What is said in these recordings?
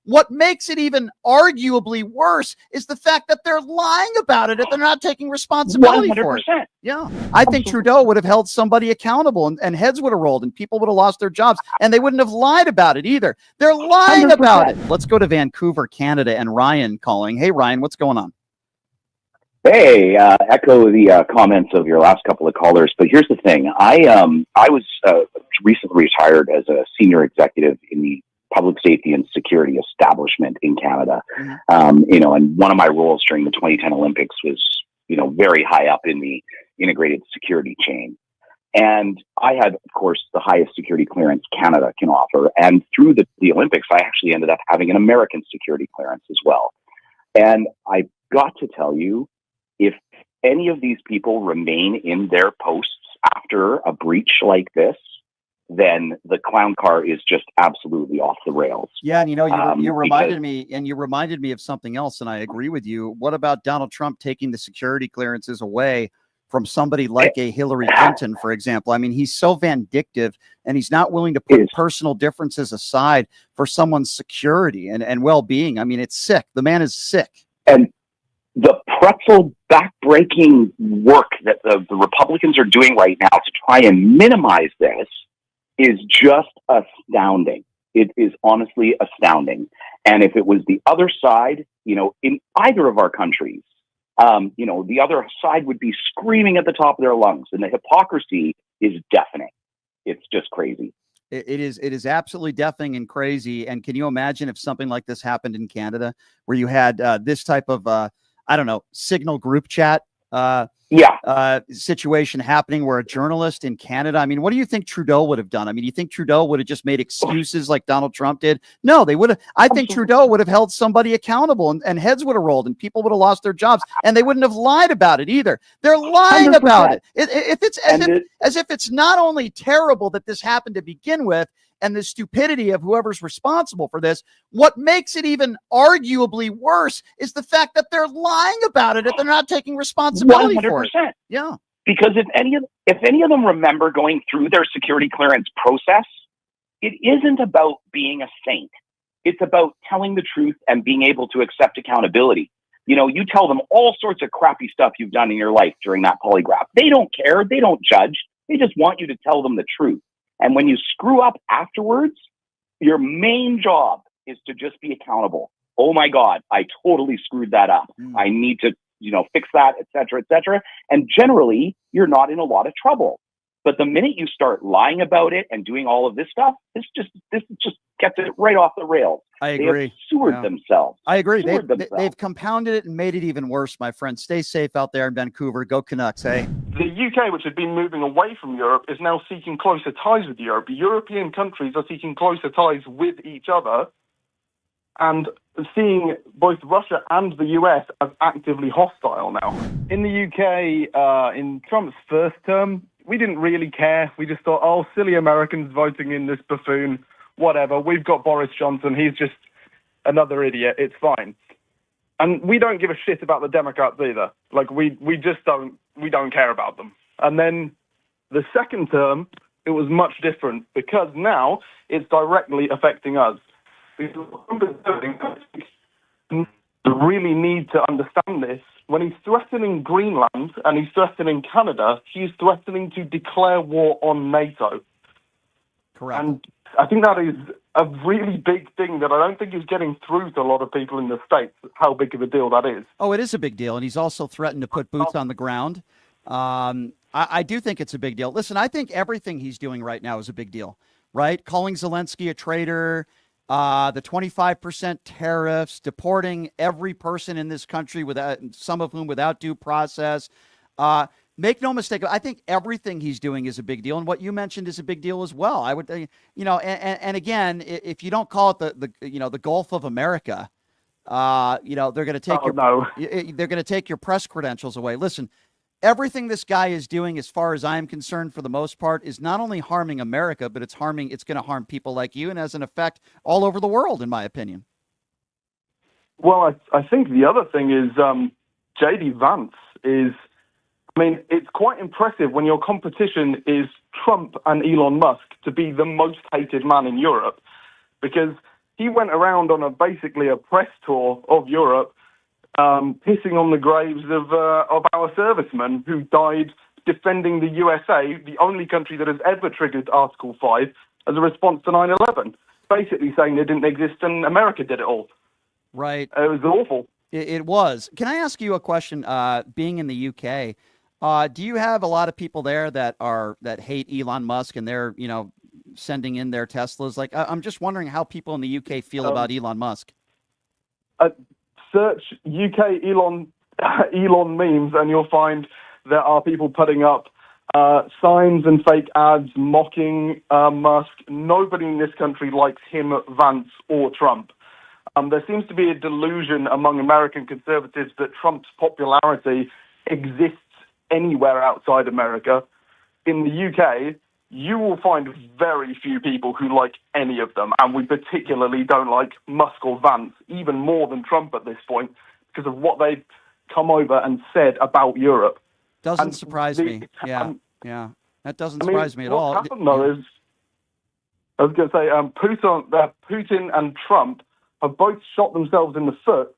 What makes it even arguably worse is the fact that they're lying about it and they're not taking responsibility 100%. for it. Yeah. I think Trudeau would have held somebody accountable and heads would have rolled and people would have lost their jobs and they wouldn't have lied about it either. They're lying 100%. about it. Let's go to Vancouver, Canada, and Ryan calling. Hey, Ryan, what's going on? Hey, echo the comments of your last couple of callers, but here's the thing. I was recently retired as a senior executive in the public safety and security establishment in Canada. And one of my roles during the 2010 Olympics was, very high up in the integrated security chain. And I had, of course, the highest security clearance Canada can offer. And through the Olympics, I actually ended up having an American security clearance as well. And I got to tell you, if any of these people remain in their posts after a breach like this, then the clown car is just absolutely off the rails. Yeah, and you reminded me of something else, and I agree with you. What about Donald Trump taking the security clearances away from somebody like a Hillary Clinton, for example? I mean, he's so vindictive, and he's not willing to put personal differences aside for someone's security and well-being. I mean, it's sick. The man is sick. And the pretzel backbreaking work that the Republicans are doing right now to try and minimize this is just astounding. It is honestly astounding. And if it was the other side, in either of our countries, the other side would be screaming at the top of their lungs. And the hypocrisy is deafening. It's just crazy. It is absolutely deafening and crazy. And can you imagine if something like this happened in Canada, where you had this type of signal group chat situation happening, where a journalist in Canada, I mean, what do you think Trudeau would have done? I mean, you think Trudeau would have just made excuses like Donald Trump did? No, they would have. I think Trudeau would have held somebody accountable and heads would have rolled and people would have lost their jobs and they wouldn't have lied about it either. They're lying 100%. About it. If it's as if it's not only terrible that this happened to begin with, and the stupidity of whoever's responsible for this, what makes it even arguably worse is the fact that they're lying about it and they're not taking responsibility 100%. for it. Yeah. Because if any of them remember going through their security clearance process, it isn't about being a saint. It's about telling the truth and being able to accept accountability. You tell them all sorts of crappy stuff you've done in your life during that polygraph. They don't care. They don't judge. They just want you to tell them the truth. And when you screw up afterwards, your main job is to just be accountable. Oh my God, I totally screwed that up. I need to, fix that, et cetera, et cetera. And generally, you're not in a lot of trouble. But the minute you start lying about it and doing all of this stuff, this just gets it right off the rails. I agree. They have sewered themselves. I agree. They've compounded it and made it even worse, my friend. Stay safe out there in Vancouver. Go Canucks, hey? The UK, which had been moving away from Europe, is now seeking closer ties with Europe. European countries are seeking closer ties with each other and seeing both Russia and the US as actively hostile now. In the UK, in Trump's first term, we didn't really care. We just thought, oh, silly Americans voting in this buffoon, whatever. We've got Boris Johnson. He's just another idiot. It's fine. And we don't give a shit about the Democrats either. Like, we just don't care about them. And then the second term, it was much different because now it's directly affecting us. We really need to understand this. When he's threatening Greenland and he's threatening Canada, he's threatening to declare war on NATO. Correct. And I think that is a really big thing that I don't think is getting through to a lot of people in the States, how big of a deal that is. Oh, it is a big deal. And he's also threatened to put boots on the ground. I do think it's a big deal. Listen, I think everything he's doing right now is a big deal, right? Calling Zelensky a traitor, the 25% tariffs, deporting every person in this country, some of whom without due process. Make no mistake, I think everything he's doing is a big deal, and what you mentioned is a big deal as well. I would, and again, if you don't call it the Gulf of America, they're going to take they're going to take your press credentials away. Listen, everything this guy is doing, as far as I am concerned, for the most part, is not only harming America, but it's going to harm people like you, and has an effect all over the world, in my opinion. Well, I think the other thing is J.D. Vance is. I mean, it's quite impressive when your competition is Trump and Elon Musk to be the most hated man in Europe, because he went around on basically a press tour of Europe, pissing on the graves of our servicemen who died defending the USA, the only country that has ever triggered Article 5 as a response to 9/11, basically saying they didn't exist and America did it all. Right. It was awful. It was. Can I ask you a question? Being in the UK, do you have a lot of people there that hate Elon Musk and they're sending in their Teslas? Like, I'm just wondering how people in the UK feel about Elon Musk. Search UK Elon memes, and you'll find there are people putting up signs and fake ads mocking Musk. Nobody in this country likes him, Vance, or Trump. There seems to be a delusion among American conservatives that Trump's popularity exists anywhere outside America. In the UK, you will find very few people who like any of them, and we particularly don't like Musk or Vance, even more than Trump at this point, because of what they've come over and said about Europe. Doesn't surprise me. Yeah, that doesn't surprise me at all. What's happened, though, is, I was going to say, Putin and Trump have both shot themselves in the foot,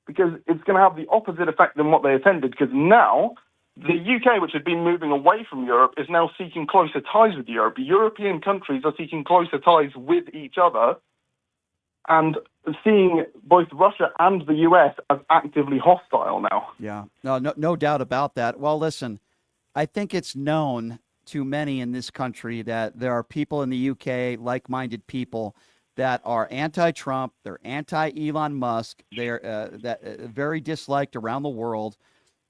because it's going to have the opposite effect than what they intended, because now the UK, which had been moving away from Europe, is now seeking closer ties with Europe. European countries are seeking closer ties with each other and seeing both Russia and the US as actively hostile now. Yeah, no doubt about that. Well, listen, I think it's known to many in this country that there are people in the UK, like-minded people, that are anti-Trump, they're anti-Elon Musk, they're very disliked around the world.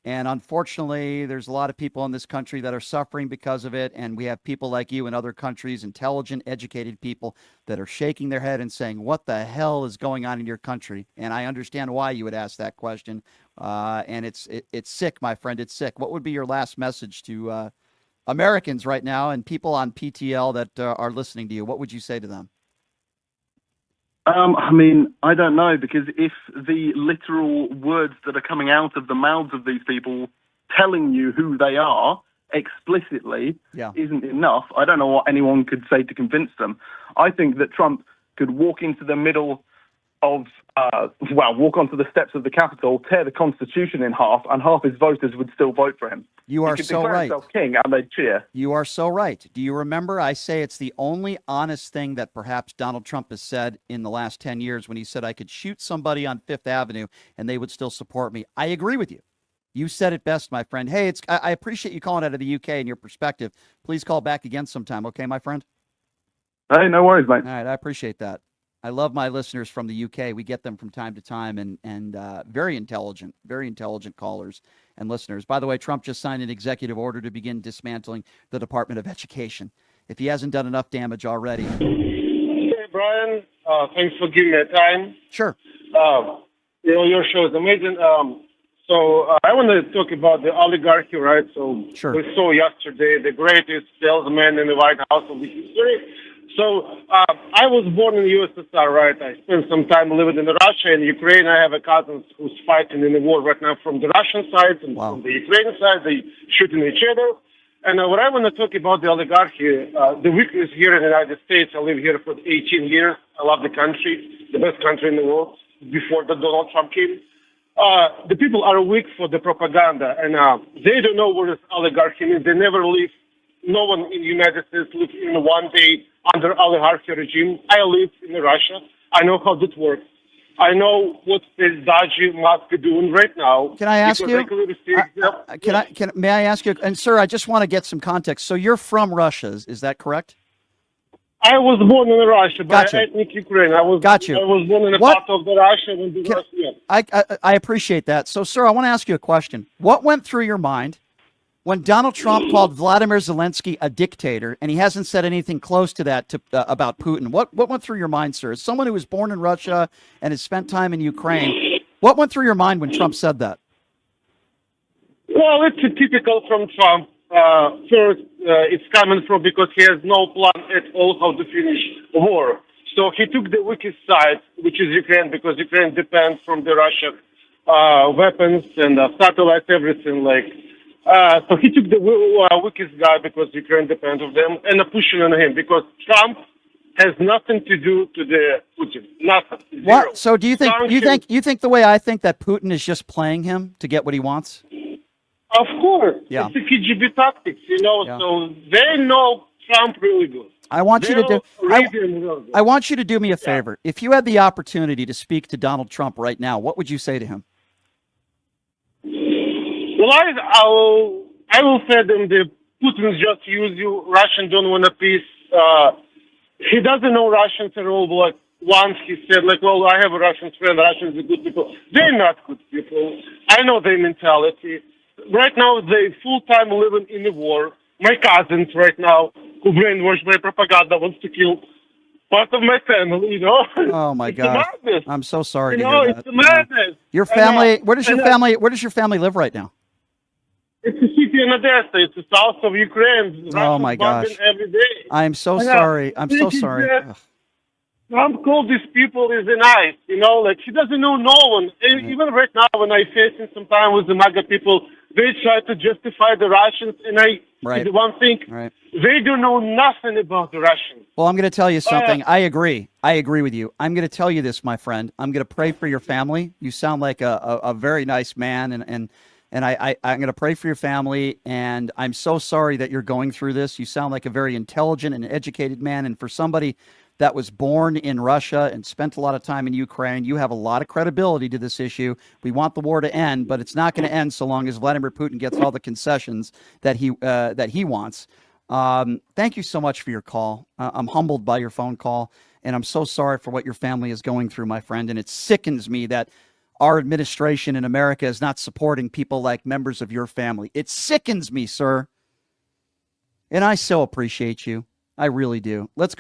And unfortunately, there's a lot of people in this country that are suffering because of it. And we have people like you in other countries, intelligent, educated people that are shaking their head and saying, what the hell is going on in your country? And I understand why you would ask that question. And it's sick, my friend. It's sick. What would be your last message to Americans right now and people on PTL that are listening to you? What would you say to them? I mean, I don't know, because if the literal words that are coming out of the mouths of these people telling you who they are explicitly isn't enough, I don't know what anyone could say to convince them. I think that Trump could walk into the middle of, walk onto the steps of the Capitol, tear the Constitution in half, and half his voters would still vote for him. You are so right. He could declare himself king, and they'd cheer. You are so right. Do you remember? I say it's the only honest thing that perhaps Donald Trump has said in the last 10 years when he said I could shoot somebody on Fifth Avenue and they would still support me. I agree with you. You said it best, my friend. Hey, I appreciate you calling out of the UK and your perspective. Please call back again sometime, okay, my friend? Hey, no worries, mate. All right, I appreciate that. I love my listeners from the UK. We get them from time to time, and very intelligent callers and listeners. By the way, Trump just signed an executive order to begin dismantling the Department of Education, if he hasn't done enough damage already. Hey, Brian. Thanks for giving me time. Sure. Your show is amazing. I want to talk about the oligarchy, right? So sure. We saw yesterday the greatest salesman in the White House of the history. So I was born in the USSR, right? I spent some time living in Russia and Ukraine. I have a cousin who's fighting in the war right now from the Russian side and from the Ukrainian side. They shooting each other. And what I want to talk about the oligarchy, the weakness here in the United States. I live here for 18 years. I love the country, the best country in the world before the Donald Trump came. The people are weak for the propaganda, and they don't know what this oligarchy is. They never live. No one in the United States lives in one day under oligarchy regime. I live in Russia. I know how that works. I know what the Daji must be doing right now. Can I ask you? May I ask you? And sir, I just want to get some context. So you're from Russia, is that correct? I was born in Russia, but ethnic Ukraine. I was born in a part of the Russia. I appreciate that. So, sir, I want to ask you a question. What went through your mind when Donald Trump called Vladimir Zelensky a dictator, and he hasn't said anything close to that about Putin? What went through your mind, sir? As someone who was born in Russia and has spent time in Ukraine, what went through your mind when Trump said that? Well, it's typical from Trump. First, it's coming from because he has no plan at all how to finish the war. So he took the weakest side, which is Ukraine, because Ukraine depends from the Russian weapons and satellites, everything so he took the weakest guy because Ukraine depends on them and pushing on him because Trump has nothing to do to the Putin. Nothing. Zero. What? So do you think Sanctions- you think the way I think that Putin is just playing him to get what he wants? Of course. Yeah. It's the KGB tactics, Yeah. so they know Trump really good. I want you to do. Read him really good. I want you to do me a favor. If you had the opportunity to speak to Donald Trump right now, what would you say to him? Well, I will say them the Putin just use you. Russian don't want a peace. He doesn't know Russians at all. But once he said, like, well, I have a Russian friend. Russians are good people. They're not good people. I know their mentality. Right now, they full-time living in the war. My cousins right now, who brainwashed by propaganda, wants to kill part of my family, Oh my It's God! a madness. I'm so sorry to You know, hear it's that. a madness. Your I know. family. Where does your I know. family? Where does your family live right now? It's a city in Odessa. It's the south of Ukraine. Oh, my gosh. Russians bombing every day. I'm so I know. sorry. I'm so Think it's sorry. that- Ugh. Trump called these people is nice, like he doesn't know no one. And even right now, when I facing some time with the MAGA people, they try to justify the Russians, and I Right. the one thing Right. they don't know nothing about the Russians. Well, I'm going to tell you something. I agree. I agree with you. I'm going to tell you this, my friend. I'm going to pray for your family. You sound like a very nice man, and I'm going to pray for your family. And I'm so sorry that you're going through this. You sound like a very intelligent and educated man. And for somebody that was born in Russia and spent a lot of time in Ukraine, you have a lot of credibility to this issue. We want the war to end, but it's not going to end so long as Vladimir Putin gets all the concessions that he wants. Thank you so much for your call. I'm humbled by your phone call, and I'm so sorry for what your family is going through, my friend. And it sickens me that our administration in America is not supporting people like members of your family. It sickens me, sir. And I so appreciate you. I really do. Let's go.